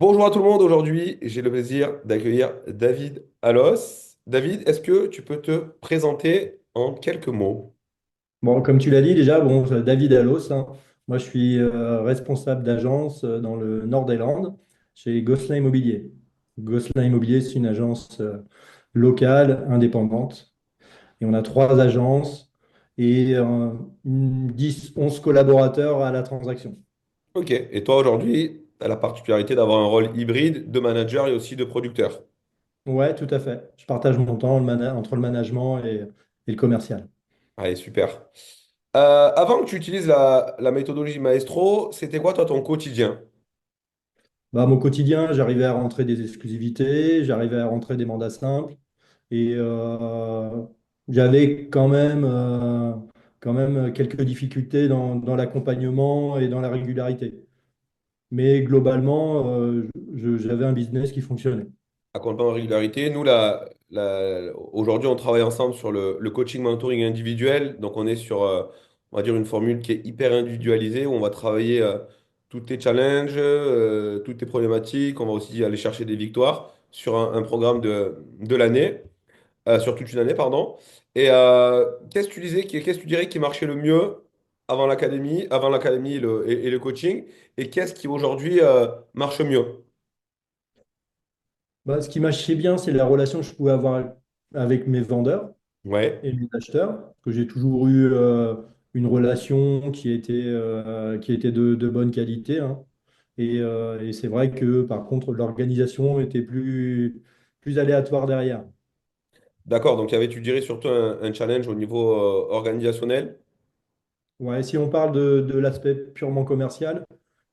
Bonjour à tout le monde, aujourd'hui j'ai le plaisir d'accueillir David Allos. David, est-ce que tu peux te présenter en quelques mots? Bon, comme tu l'as dit déjà, bon, David Allos, hein. Moi je suis responsable d'agence dans le nord des Landes chez Gosselin Immobilier. Gosselin Immobilier, c'est une agence locale, indépendante. Et on a trois agences et 10, 11 collaborateurs à la transaction. Ok, et toi aujourd'hui, tu as la particularité d'avoir un rôle hybride de manager et aussi de producteur. Ouais, tout à fait. Je partage mon temps entre le management et le commercial. Allez, super. Avant que tu utilises la méthodologie Maestro, c'était quoi toi ton quotidien? Bah, mon quotidien, j'arrivais à rentrer des exclusivités, j'arrivais à rentrer des mandats simples. Et j'avais quand même quelques difficultés dans l'accompagnement et dans la régularité. Mais globalement, j'avais un business qui fonctionnait. À complément de régularité, nous, aujourd'hui, on travaille ensemble sur le coaching mentoring individuel. Donc, on est sur, on va dire, une formule qui est hyper individualisée où on va travailler tous tes challenges, toutes tes problématiques. On va aussi aller chercher des victoires sur un programme de l'année, sur toute une année, pardon. Et qu'est-ce que tu disais, qu'est-ce que tu dirais qui marchait le mieux avant l'académie et le coaching? Et qu'est-ce qui aujourd'hui marche mieux? Bah, ce qui marchait bien, c'est la relation que je pouvais avoir avec mes vendeurs Ouais. et mes acheteurs, que j'ai toujours eu une relation qui était de bonne qualité, hein. Et c'est vrai que par contre, l'organisation était plus aléatoire derrière. D'accord, donc tu dirais, surtout un challenge au niveau organisationnel. Ouais, si on parle de l'aspect purement commercial,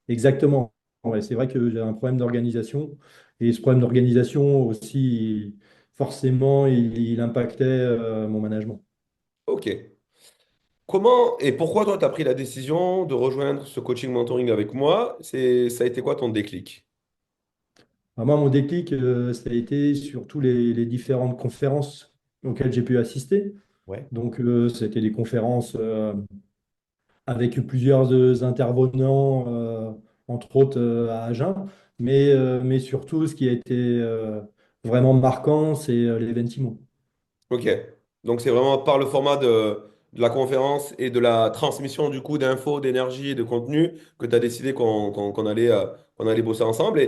exactement. Ouais, c'est vrai que j'ai un problème d'organisation. Et ce problème d'organisation aussi, forcément, il impactait mon management. Ok. Comment et pourquoi toi, tu as pris la décision de rejoindre ce coaching mentoring avec moi? Ça a été quoi ton déclic? Moi, mon déclic, ça a été surtout les différentes conférences auxquelles j'ai pu assister. Ouais. Donc, c'était des conférences avec plusieurs intervenants, entre autres à Agen. Mais surtout, ce qui a été vraiment marquant, c'est l'Eventimo. Ok. Donc c'est vraiment par le format de la conférence et de la transmission du coup d'infos, d'énergie et de contenu que tu as décidé qu'on allait bosser ensemble.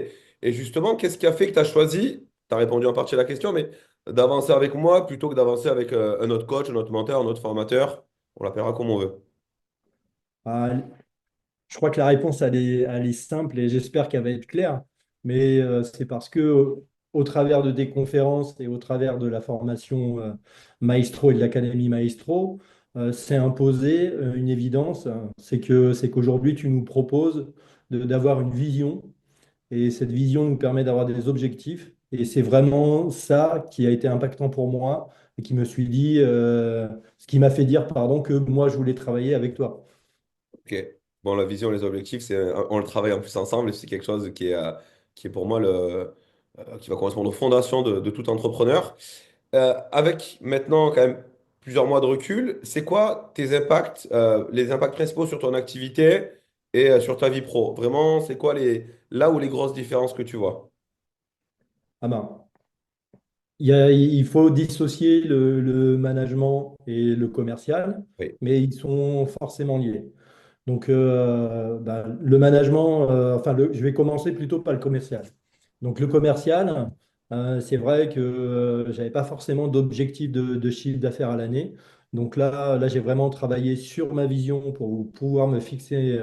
Et justement, qu'est-ce qui a fait que tu as choisi, tu as répondu en partie à la question, mais d'avancer avec moi plutôt que d'avancer avec un autre coach, un autre mentor, un autre formateur? On l'appellera comme on veut. Ah, je crois que la réponse, elle est simple et j'espère qu'elle va être claire. Mais c'est parce que, au travers de tes conférences et au travers de la formation Maestro et de l'Académie Maestro, c'est imposé une évidence, hein. C'est qu'aujourd'hui, tu nous proposes d'avoir une vision et cette vision nous permet d'avoir des objectifs. Et c'est vraiment ça qui a été impactant pour moi et qui me suis dit, ce qui m'a fait dire, pardon, que moi, je voulais travailler avec toi. Ok. Bon, la vision, les objectifs, on le travaille en plus ensemble et c'est quelque chose qui est pour moi qui va correspondre aux fondations de tout entrepreneur. Avec maintenant quand même plusieurs mois de recul, c'est quoi tes impacts, les impacts principaux sur ton activité et sur ta vie pro? Vraiment, c'est quoi là où les grosses différences que tu vois? Ah ben, il faut dissocier le management et le commercial, Oui. mais ils sont forcément liés. Donc, le management, je vais commencer plutôt par le commercial. Donc, le commercial, c'est vrai que j'avais pas forcément d'objectif de chiffre d'affaires à l'année. Donc là, j'ai vraiment travaillé sur ma vision pour pouvoir me fixer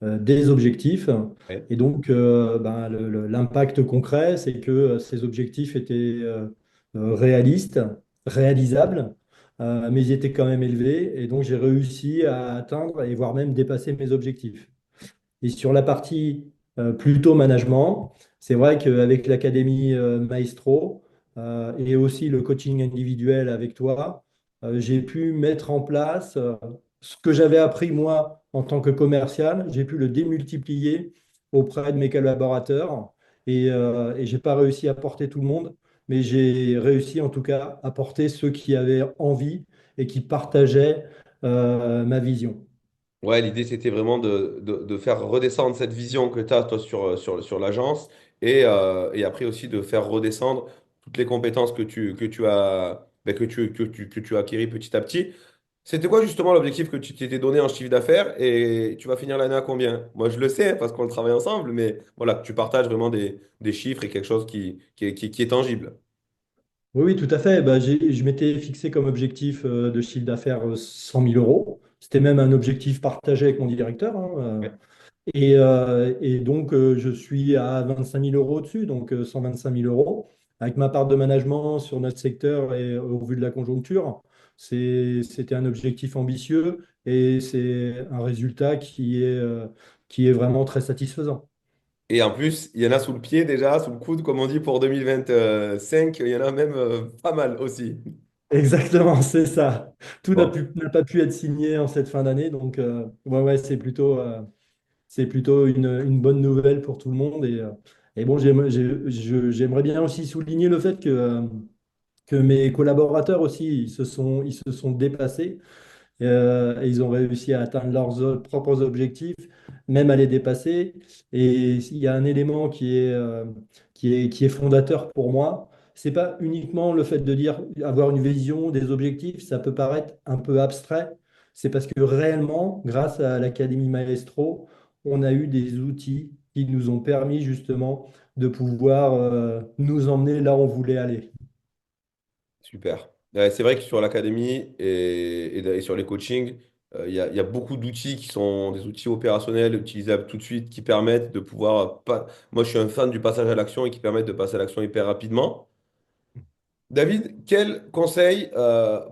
des objectifs. Oui. Et donc, l'impact concret, c'est que ces objectifs étaient réalistes, réalisables, mais ils étaient quand même élevés. Et donc, j'ai réussi à atteindre et voire même dépasser mes objectifs. Et sur la partie plutôt management, c'est vrai qu'avec l'Académie Maestro et aussi le coaching individuel avec toi, j'ai pu mettre en place ce que j'avais appris moi en tant que commercial, j'ai pu le démultiplier auprès de mes collaborateurs et j'ai pas réussi à porter tout le monde, mais j'ai réussi en tout cas à porter ceux qui avaient envie et qui partageaient ma vision. Ouais, l'idée, c'était vraiment de faire redescendre cette vision que tu as, toi, sur l'agence et après aussi de faire redescendre toutes les compétences que tu as, ben, que tu as acquis petit à petit. C'était quoi justement l'objectif que tu t'étais donné en chiffre d'affaires et tu vas finir l'année à combien? Moi, je le sais parce qu'on le travaille ensemble, mais voilà, que tu partages vraiment des chiffres et quelque chose qui est tangible. Oui, oui, tout à fait. Bah, je m'étais fixé comme objectif de chiffre d'affaires 100 000 euros. C'était même un objectif partagé avec mon directeur, hein. Ouais. Et donc, je suis à 25 000 euros au-dessus, donc 125 000 euros. Avec ma part de management sur notre secteur et au vu de la conjoncture, c'était un objectif ambitieux et c'est un résultat qui est vraiment très satisfaisant. Et en plus, il y en a sous le pied déjà, sous le coude, comme on dit, pour 2025. Il y en a même pas mal aussi. Exactement, c'est ça. Tout Bon, n'a pas pu être signé en cette fin d'année, donc ouais, ouais, c'est plutôt une bonne nouvelle pour tout le monde. Et bon, j'aimerais bien aussi souligner le fait que mes collaborateurs aussi, ils se sont dépassés et ils ont réussi à atteindre leurs propres objectifs, même à les dépasser. Et il y a un élément qui est fondateur pour moi. C'est pas uniquement le fait de dire avoir une vision, des objectifs, ça peut paraître un peu abstrait. C'est parce que réellement, grâce à l'Académie Maestro, on a eu des outils qui nous ont permis justement de pouvoir nous emmener là où on voulait aller. super. Ouais, c'est vrai que sur l'académie et sur les coachings, il y a beaucoup d'outils qui sont des outils opérationnels, utilisables tout de suite, qui permettent de pouvoir... Pas... Moi, je suis un fan du passage à l'action et qui permettent de passer à l'action hyper rapidement. David, quel conseil,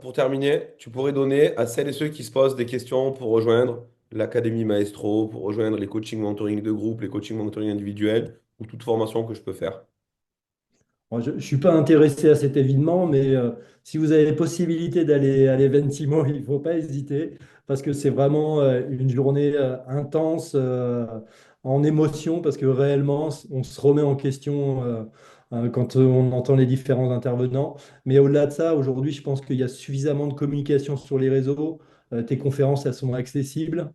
pour terminer, tu pourrais donner à celles et ceux qui se posent des questions pour rejoindre l'Académie Maestro, pour rejoindre les coachings mentoring de groupe, les coachings mentoring individuels ou toute formation que je peux faire? Bon, je ne suis pas intéressé à cet événement, mais si vous avez possibilité d'aller à l'Eventimo, il ne faut pas hésiter, parce que c'est vraiment une journée intense en émotion, parce que réellement, on se remet en question quand on entend les différents intervenants. Mais au-delà de ça, aujourd'hui, je pense qu'il y a suffisamment de communication sur les réseaux. Tes conférences, elles sont accessibles.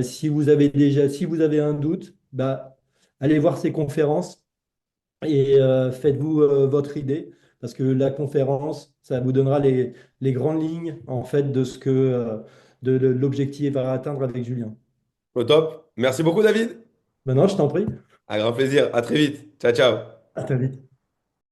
Si vous avez un doute, bah, allez voir ces conférences et faites-vous votre idée parce que la conférence, ça vous donnera les grandes lignes en fait de ce que de l'objectif à atteindre avec Julien. Au top. Merci beaucoup, David. Maintenant, je t'en prie. Un grand plaisir. À très vite. Ciao, ciao. À très vite.